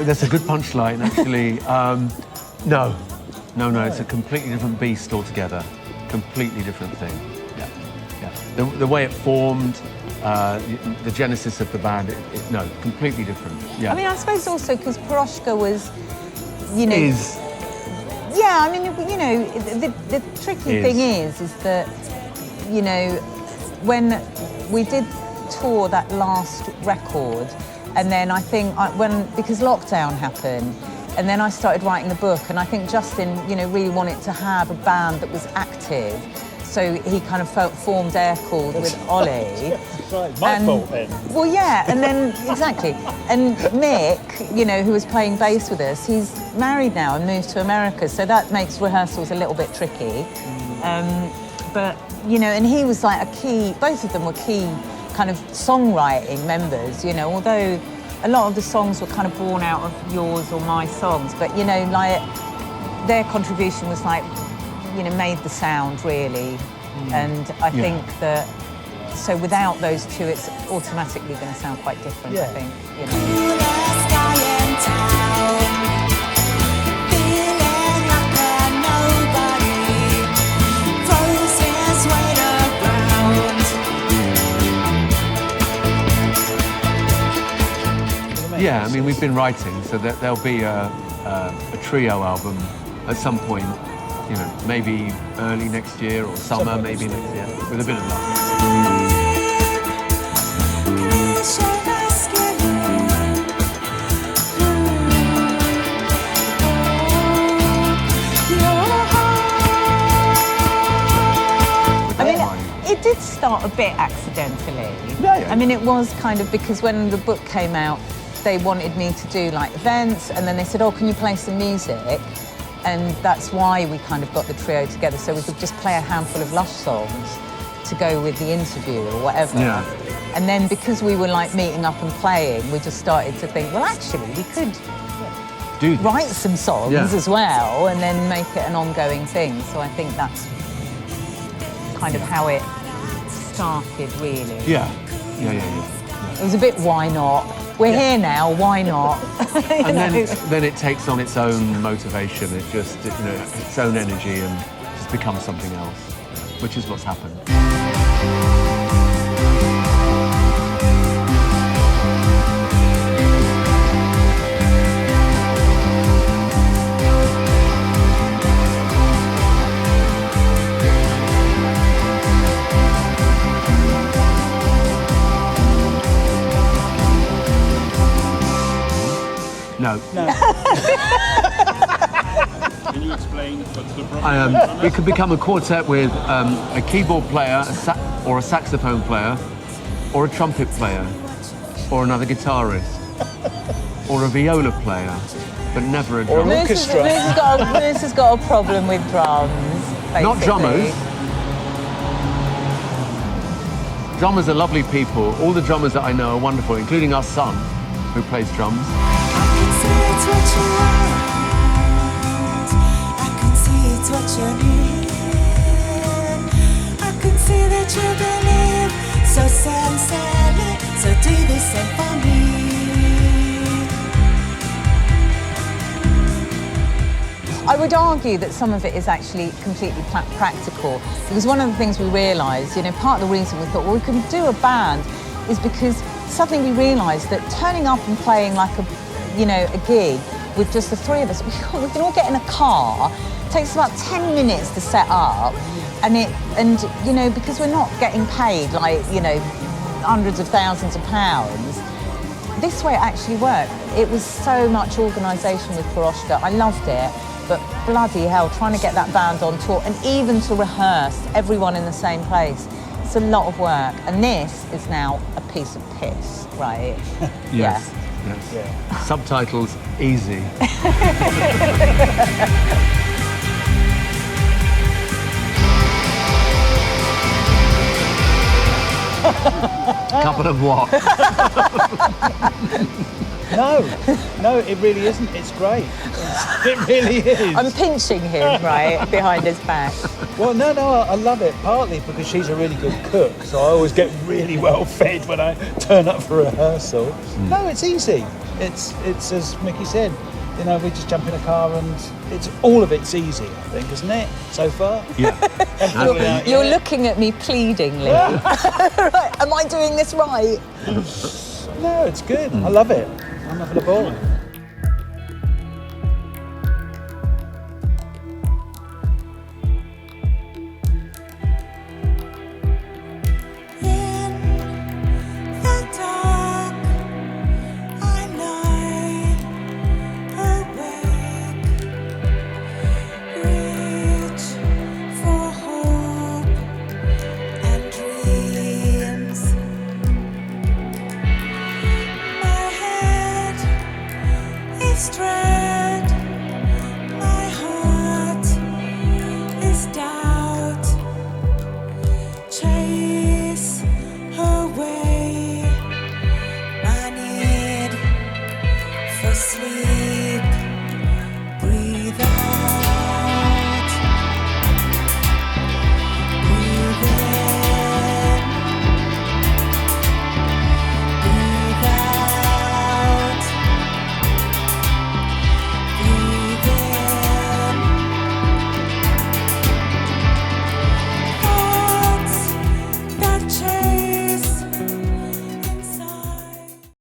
That's a good punchline, actually. No, it's a completely different beast altogether. Completely different thing. Yeah. The way it formed, the genesis of the band, no, completely different. Yeah. I mean, I suppose also because Piroshka was, you know... Is. Yeah, I mean, you know, the tricky thing is that, you know, when we did tour that last record, and then I think because lockdown happened, and then I started writing the book, and I think Justin, you know, really wanted to have a band that was active, so he kind of formed Air Chord with Ollie. Right, my fault then. Well, yeah, and then, exactly. And Mick, you know, who was playing bass with us, he's married now and moved to America, so that makes rehearsals a little bit tricky. But, you know, and he was like a key, both of them were key kind of songwriting members, you know, although a lot of the songs were kind of born out of yours or my songs, but, you know, like, their contribution was like, you know, made the sound, really. And I think that, so without those two, it's automatically going to sound quite different, I think, you know. Yeah, I mean, we've been writing, so that there'll be a trio album at some point, you know, maybe early next year or summer, maybe next year, with a bit of luck. I mean, it did start a bit accidentally. Yeah. I mean, it was kind of because when the book came out, they wanted me to do like events, and then they said, oh, can you play some music? And that's why we kind of got the trio together, so we could just play a handful of Lush songs to go with the interview or whatever. Yeah. And then because we were like meeting up and playing, we just started to think, well, actually, we could write some songs as well and then make it an ongoing thing. So I think that's kind of how it started, really. Yeah. It was a bit, why not? We're here now, why not? And then it takes on its own motivation, it just, you know, its own energy, and just becomes something else, which is what's happened. No. Can you explain what's the problem? You could become a quartet with a keyboard player, or a saxophone player, or a trumpet player, or another guitarist, or a viola player, but never a drummer. Or an orchestra. Moose has got a problem with drums, basically. Not drummers. Drummers are lovely people. All the drummers that I know are wonderful, including our son, who plays drums. I would argue that some of it is actually completely practical, because one of the things we realised, you know, part of the reason we thought, well, we can do a band is because suddenly we realised that turning up and playing like a, you know, a gig with just the three of us, we can all get in a car. It takes about 10 minutes to set up, and you know, because we're not getting paid like, you know, hundreds of thousands of pounds. This way it actually worked. It was so much organisation with Piroshka. I loved it, but bloody hell, trying to get that band on tour and even to rehearse everyone in the same place. It's a lot of work, and this is now a piece of piss, right? Yes. Yeah. Subtitles, easy. Couple of what? No, it really isn't. It's great. It really is. I'm pinching him, right, behind his back. Well, no, I love it, partly because she's a really good cook, so I always get really well fed when I turn up for rehearsal. No, it's easy. It's as Miki said, you know, we just jump in a car and all of it's easy, I think, isn't it, so far? Yeah. You're looking at me pleadingly. Right, am I doing this right? No, it's good. I love it. I'm having a ball. Dread, my heart is doubt. Chase away my need for sleep.